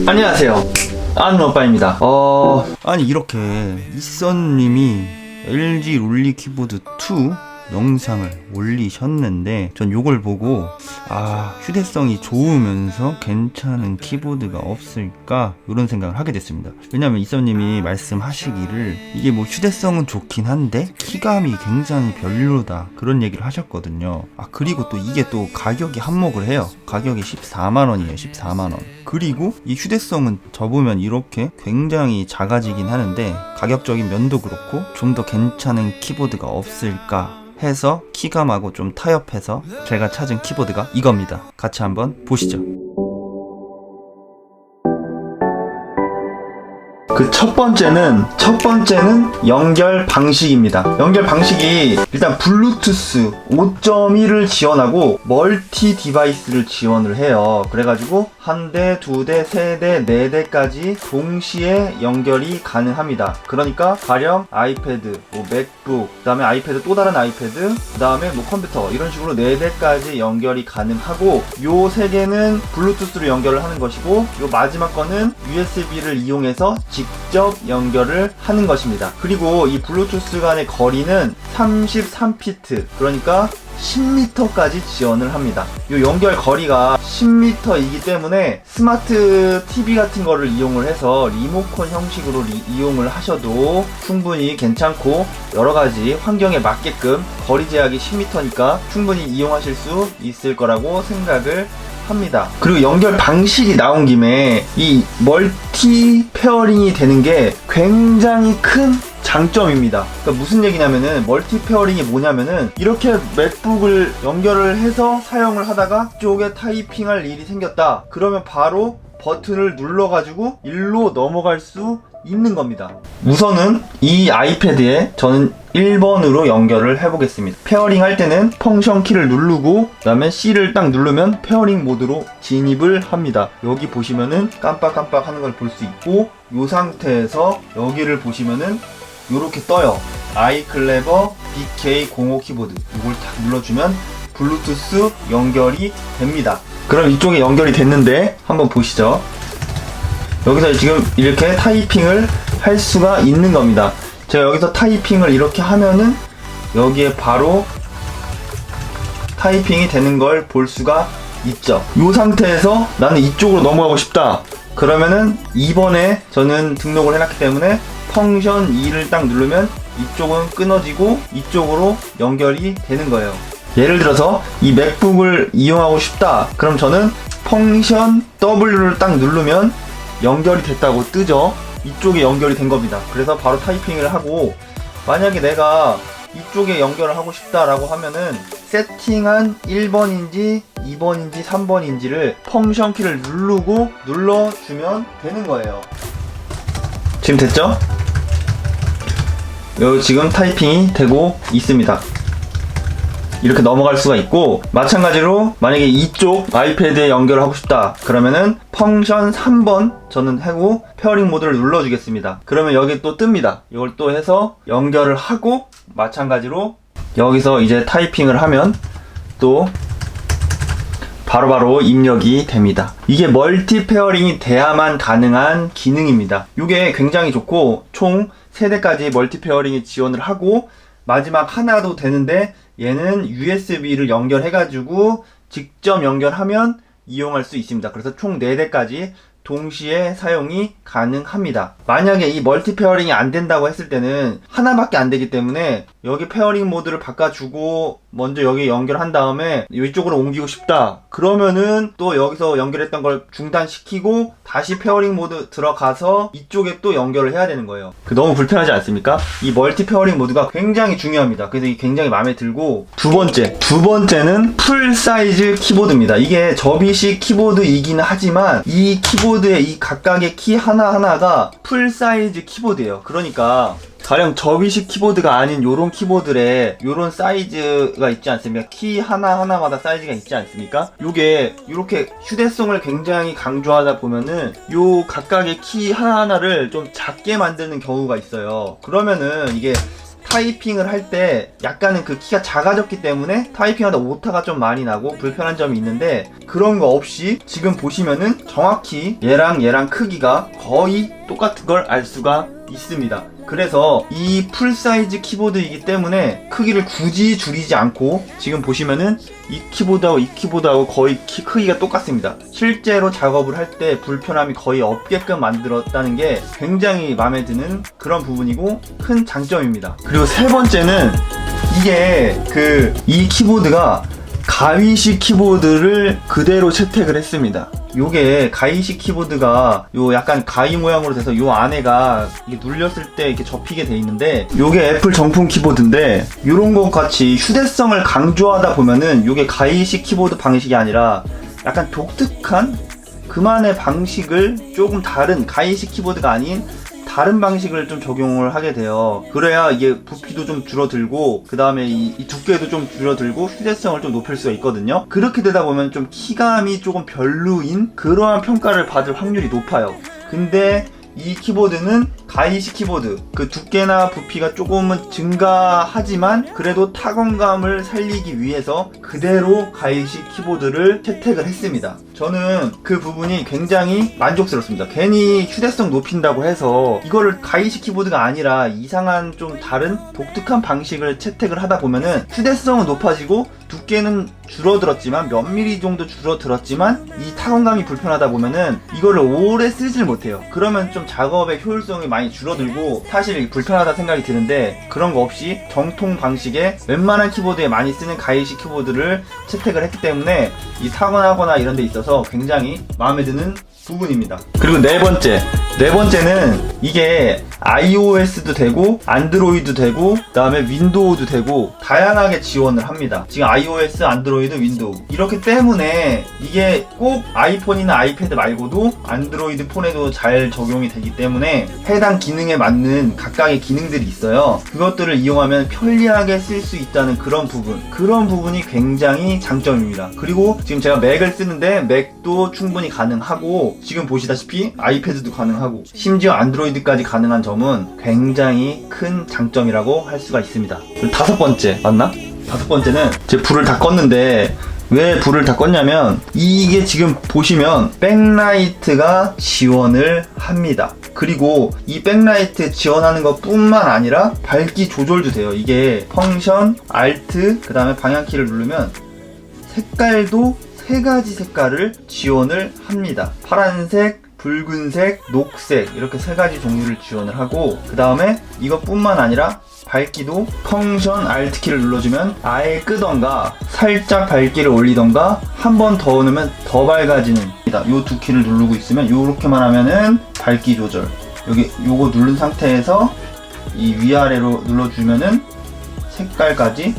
안녕하세요, 아는 오빠입니다. 아니 이렇게 이선님이 LG 롤리 키보드 2 영상을 올리셨는데 전 요걸 보고 휴대성이 좋으면서 괜찮은 키보드가 없을까 이런 생각을 하게 됐습니다. 왜냐면 이선님이 말씀하시기를 이게 뭐 휴대성은 좋긴 한데 키감이 굉장히 별로다 그런 얘기를 하셨거든요. 그리고 또 이게 또 가격이 한몫을 해요. 가격이 14만원이에요. 14만원. 그리고 이 휴대성은 접으면 이렇게 굉장히 작아지긴 하는데 가격적인 면도 그렇고 좀 더 괜찮은 키보드가 없을까 해서 키감하고 좀 타협해서 제가 찾은 키보드가 이겁니다. 같이 한번 보시죠. 그 첫 번째는 연결 방식입니다. 연결 방식이 일단 블루투스 5.1을 지원하고 멀티 디바이스를 지원을 해요. 그래가지고 한 대, 두 대, 세 대, 네 대까지 동시에 연결이 가능합니다. 그러니까 가령 아이패드, 맥북, 그 다음에 아이패드 또 다른 아이패드, 그 다음에 컴퓨터 이런 식으로 네 대까지 연결이 가능하고 요 세 개는 블루투스로 연결을 하는 것이고 요 마지막 거는 USB를 이용해서 직접 연결을 하는 것입니다. 그리고 이 블루투스 간의 거리는 33피트, 그러니까 10m까지 지원을 합니다. 이 연결 거리가 10m이기 때문에 스마트 TV 같은 거를 이용을 해서 리모컨 형식으로 이용을 하셔도 충분히 괜찮고 여러가지 환경에 맞게끔 거리 제약이 10m니까 충분히 이용하실 수 있을 거라고 생각을 합니다. 그리고 연결 방식이 나온 김에 이 멀티 페어링이 되는 게 굉장히 큰 장점입니다. 그러니까 무슨 얘기냐면은 멀티 페어링이 뭐냐면은 이렇게 맥북을 연결을 해서 사용을 하다가 이쪽에 타이핑할 일이 생겼다. 그러면 바로 버튼을 눌러가지고 일로 넘어갈 수 있는 겁니다. 우선은 이 아이패드에 저는 1번으로 연결을 해보겠습니다. 페어링 할 때는 펑션 키를 누르고 그 다음에 C를 딱 누르면 페어링 모드로 진입을 합니다. 여기 보시면은 깜빡깜빡 하는 걸 볼 수 있고 이 상태에서 여기를 보시면은 요렇게 떠요. 아이클레버 BK05 키보드. 이걸 딱 눌러주면 블루투스 연결이 됩니다. 그럼 이쪽에 연결이 됐는데 한번 보시죠. 여기서 지금 이렇게 타이핑을 할 수가 있는 겁니다. 제가 여기서 타이핑을 이렇게 하면은 여기에 바로 타이핑이 되는 걸 볼 수가 있죠. 이 상태에서 나는 이쪽으로 넘어가고 싶다. 그러면은 2번에 저는 등록을 해놨기 때문에 펑션 2를 딱 누르면 이쪽은 끊어지고 이쪽으로 연결이 되는 거예요. 예를 들어서 이 맥북을 이용하고 싶다. 그럼 저는 펑션 W를 딱 누르면 연결이 됐다고 뜨죠. 이쪽에 연결이 된 겁니다. 그래서 바로 타이핑을 하고 만약에 내가 이쪽에 연결을 하고 싶다라고 하면은 세팅한 1번인지 2번인지 3번인지를 펑션 키를 누르고 눌러주면 되는 거예요. 지금 됐죠? 여기 지금 타이핑이 되고 있습니다. 이렇게 넘어갈 수가 있고 마찬가지로 만약에 이쪽 아이패드에 연결을 하고 싶다 그러면은 펑션 3번 저는 하고 페어링 모드를 눌러주겠습니다. 그러면 여기 또 뜹니다. 이걸 또 해서 연결을 하고 마찬가지로 여기서 이제 타이핑을 하면 또 바로바로 입력이 됩니다. 이게 멀티 페어링이 돼야만 가능한 기능입니다. 이게 굉장히 좋고 총 3대까지 멀티 페어링이 지원을 하고 마지막 하나도 되는데 얘는 USB를 연결해가지고 직접 연결하면 이용할 수 있습니다. 그래서 총 4대까지 동시에 사용이 가능합니다. 만약에 이 멀티 페어링이 안 된다고 했을 때는 하나밖에 안 되기 때문에 여기 페어링 모드를 바꿔주고 먼저 여기 연결한 다음에 이쪽으로 옮기고 싶다 그러면은 또 여기서 연결했던 걸 중단시키고 다시 페어링 모드 들어가서 이쪽에 또 연결을 해야 되는 거예요. 너무 불편하지 않습니까? 이 멀티 페어링 모드가 굉장히 중요합니다. 그래서 이게 굉장히 마음에 들고 두 번째는 풀 사이즈 키보드입니다. 이게 접이식 키보드이긴 하지만 이 키보드의 이 각각의 키 하나하나가 풀 사이즈 키보드예요. 그러니까 가령 접이식 키보드가 아닌 요런 키보드에 요런 사이즈가 있지 않습니까? 키 하나하나마다 사이즈가 있지 않습니까? 요게 요렇게 휴대성을 굉장히 강조하다 보면은 요 각각의 키 하나하나를 좀 작게 만드는 경우가 있어요. 그러면은 이게 타이핑을 할 때 약간은 그 키가 작아졌기 때문에 타이핑하다 오타가 좀 많이 나고 불편한 점이 있는데, 그런 거 없이 지금 보시면은 정확히 얘랑 크기가 거의 똑같은 걸 알 수가 있습니다. 그래서 이 풀사이즈 키보드이기 때문에 크기를 굳이 줄이지 않고 지금 보시면은 이 키보드하고 거의 크기가 똑같습니다. 실제로 작업을 할 때 불편함이 거의 없게끔 만들었다는 게 굉장히 마음에 드는 그런 부분이고 큰 장점입니다. 그리고 세 번째는 이게 이 키보드가 가위식 키보드를 그대로 채택을 했습니다. 요게 가위식 키보드가 요 약간 가위 모양으로 돼서 요 안에가 이게 눌렸을 때 이렇게 접히게 돼 있는데, 요게 애플 정품 키보드인데 요런 것 같이 휴대성을 강조하다 보면은 요게 가위식 키보드 방식이 아니라 약간 독특한 그만의 방식을 조금 다른 가위식 키보드가 아닌 다른 방식을 좀 적용을 하게 돼요. 그래야 이게 부피도 좀 줄어들고 그 다음에 이 두께도 좀 줄어들고 휴대성을 좀 높일 수가 있거든요. 그렇게 되다 보면 좀 키감이 조금 별로인 그러한 평가를 받을 확률이 높아요. 근데 이 키보드는 가위식 키보드, 그 두께나 부피가 조금은 증가하지만 그래도 타건감을 살리기 위해서 그대로 가위식 키보드를 채택을 했습니다. 저는 그 부분이 굉장히 만족스럽습니다. 괜히 휴대성 높인다고 해서 이거를 가위식 키보드가 아니라 이상한 좀 다른 독특한 방식을 채택을 하다 보면은 휴대성은 높아지고 두께는 줄어들었지만 몇 미리 정도 줄어들었지만 이 타건감이 불편하다 보면은 이거를 오래 쓰질 못해요. 그러면 좀 작업의 효율성이 많이 줄어들고 사실 불편하다 생각이 드는데, 그런 거 없이 정통 방식의 웬만한 키보드에 많이 쓰는 가위식 키보드를 채택을 했기 때문에 이 타건하거나 이런 데 있어서 굉장히 마음에 드는 부분입니다. 그리고 네 번째는 이게 iOS도 되고 안드로이드 되고 그 다음에 윈도우도 되고 다양하게 지원을 합니다. 지금 iOS, 안드로이드, 윈도우 이렇기 때문에 이게 꼭 아이폰이나 아이패드 말고도 안드로이드 폰에도 잘 적용이 되기 때문에 해당 기능에 맞는 각각의 기능들이 있어요. 그것들을 이용하면 편리하게 쓸 수 있다는 그런 부분이 굉장히 장점입니다. 그리고 지금 제가 맥을 쓰는데 맥도 충분히 가능하고 지금 보시다시피 아이패드도 가능하고 심지어 안드로이드까지 가능한 점은 굉장히 큰 장점이라고 할 수가 있습니다. 그리고 다섯 번째는 제 불을 다 껐는데, 왜 불을 다 껐냐면 이게 지금 보시면 백라이트가 지원을 합니다. 그리고 이 백라이트 지원하는 것 뿐만 아니라 밝기 조절도 돼요. 이게 펑션, 알트, 그 다음에 방향키를 누르면 색깔도 3가지 색깔을 지원을 합니다. 파란색, 붉은색, 녹색 이렇게 3가지 종류를 지원을 하고, 그 다음에 이것뿐만 아니라 밝기도 펑션 알트키를 눌러주면 아예 끄던가 살짝 밝기를 올리던가 한 번 더 누르면 더 밝아지는, 요 두 키를 누르고 있으면 요렇게만 하면은 밝기 조절, 요거 누른 상태에서 이 위아래로 눌러주면은 색깔까지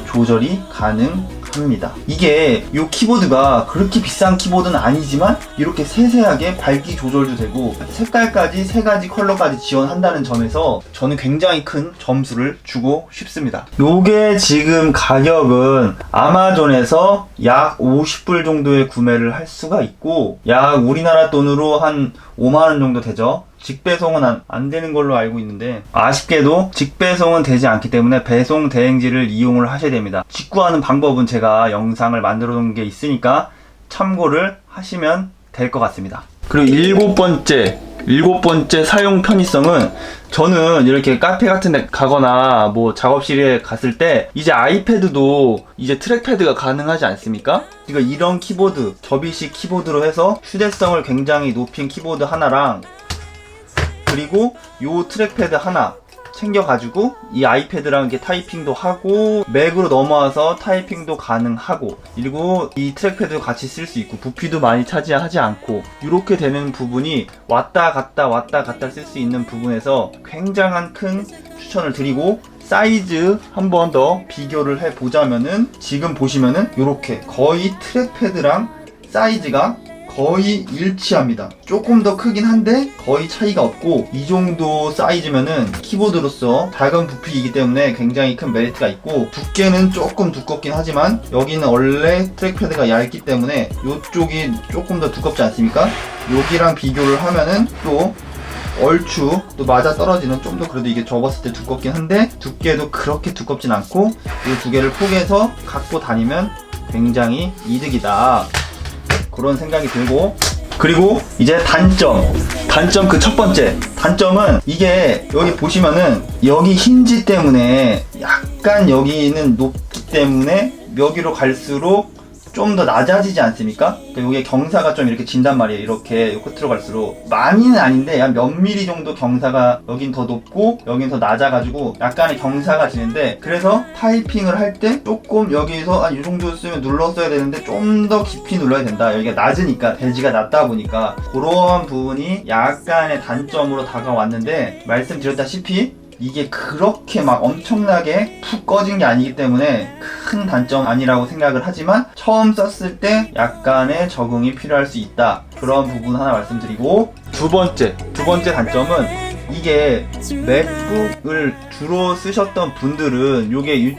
조절이 가능합니다. 이게 이 키보드가 그렇게 비싼 키보드는 아니지만 이렇게 세세하게 밝기 조절도 되고 색깔까지 3가지 컬러까지 지원한다는 점에서 저는 굉장히 큰 점수를 주고 싶습니다. 요게 지금 가격은 아마존에서 약 50불 정도에 구매를 할 수가 있고, 약 우리나라 돈으로 한 5만원 정도 되죠. 직배송은 안 되는 걸로 알고 있는데, 아쉽게도 직배송은 되지 않기 때문에 배송 대행지를 이용을 하셔야 됩니다. 직구하는 방법은 제가 영상을 만들어 놓은 게 있으니까 참고를 하시면 될 것 같습니다. 그리고 일곱 번째 사용 편의성은, 저는 이렇게 카페 같은 데 가거나 뭐 작업실에 갔을 때 이제 아이패드도 이제 트랙패드가 가능하지 않습니까? 그러니까 이런 키보드, 접이식 키보드로 해서 휴대성을 굉장히 높인 키보드 하나랑, 그리고 요 트랙패드 하나 챙겨가지고 이 아이패드랑 이렇게 타이핑도 하고 맥으로 넘어와서 타이핑도 가능하고, 그리고 이 트랙패드도 같이 쓸 수 있고 부피도 많이 차지하지 않고 이렇게 되는 부분이 왔다 갔다 쓸 수 있는 부분에서 굉장한 큰 추천을 드리고, 사이즈 한 번 더 비교를 해보자면은 지금 보시면은 이렇게 거의 트랙패드랑 사이즈가 거의 일치합니다. 조금 더 크긴 한데 거의 차이가 없고, 이 정도 사이즈면은 키보드로서 작은 부피이기 때문에 굉장히 큰 메리트가 있고, 두께는 조금 두껍긴 하지만 여기는 원래 트랙패드가 얇기 때문에 이쪽이 조금 더 두껍지 않습니까? 여기랑 비교를 하면은 또 얼추 또 맞아 떨어지는, 좀 더 그래도 이게 접었을 때 두껍긴 한데 두께도 그렇게 두껍진 않고, 이 두 개를 포개서 갖고 다니면 굉장히 이득이다, 그런 생각이 들고. 그리고 이제 단점 그 첫 번째 단점은, 이게 여기 보시면은 여기 힌지 때문에 약간 여기는 높기 때문에 여기로 갈수록 좀 더 낮아지지 않습니까? 그러니까 여기에 경사가 좀 이렇게 진단 말이에요. 이렇게 요 끝으로 갈수록 많이는 아닌데 한 몇 미리 정도 경사가, 여긴 더 높고 여긴 더 낮아가지고 약간의 경사가 지는데, 그래서 타이핑을 할 때 조금 여기서 한 이 정도 쓰면 눌렀어야 되는데 좀 더 깊이 눌러야 된다. 여기가 낮으니까, 대지가 낮다 보니까 그런 부분이 약간의 단점으로 다가왔는데, 말씀드렸다시피 이게 그렇게 막 엄청나게 푹 꺼진 게 아니기 때문에 큰 단점 아니라고 생각을 하지만, 처음 썼을 때 약간의 적응이 필요할 수 있다, 그런 부분 하나 말씀드리고, 두 번째 단점은, 이게 맥북을 주로 쓰셨던 분들은 요게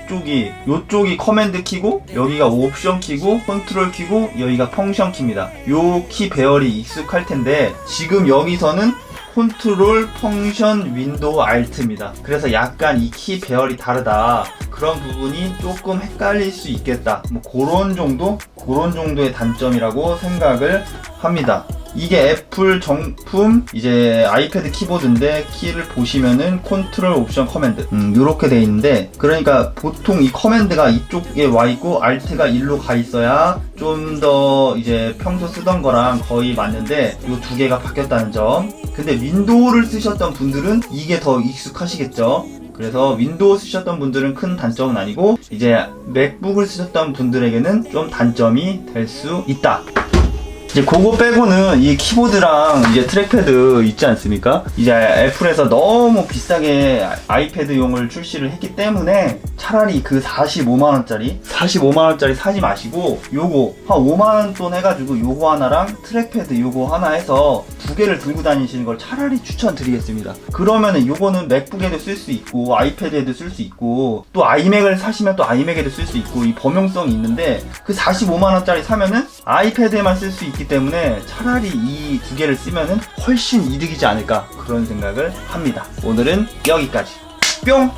요쪽이 커맨드 키고 여기가 옵션 키고 컨트롤 키고 여기가 펑션 키입니다. 요 키 배열이 익숙할 텐데, 지금 여기서는 컨트롤, 펑션, 윈도우, 알트입니다. 그래서 약간 이 키 배열이 다르다, 그런 부분이 조금 헷갈릴 수 있겠다, 뭐 그런 정도의 단점이라고 생각을 합니다. 이게 애플 정품 이제 아이패드 키보드인데, 키를 보시면은 컨트롤, 옵션, 커맨드 요렇게 돼 있는데, 그러니까 보통 이 커맨드가 이쪽에 와 있고 알트가 일로 가 있어야 좀 더 이제 평소 쓰던 거랑 거의 맞는데, 요 두 개가 바뀌었다는 점. 근데 윈도우를 쓰셨던 분들은 이게 더 익숙하시겠죠. 그래서 윈도우 쓰셨던 분들은 큰 단점은 아니고, 이제 맥북을 쓰셨던 분들에게는 좀 단점이 될 수 있다. 이제 그거 빼고는 이 키보드랑 이제 트랙패드 있지 않습니까? 이제 애플에서 너무 비싸게 아이패드용을 출시를 했기 때문에 차라리 그 45만원짜리 사지 마시고, 요거 한 5만원 돈 해가지고 요거 하나랑 트랙패드 요거 하나 해서 두 개를 들고 다니시는 걸 차라리 추천드리겠습니다. 그러면은 요거는 맥북에도 쓸 수 있고 아이패드에도 쓸 수 있고, 또 아이맥을 사시면 또 아이맥에도 쓸 수 있고, 이 범용성이 있는데, 그 45만원짜리 사면은 아이패드에만 쓸 수 있기 때문에 차라리 이 두 개를 쓰면은 훨씬 이득이지 않을까, 그런 생각을 합니다. 오늘은 여기까지. 뿅!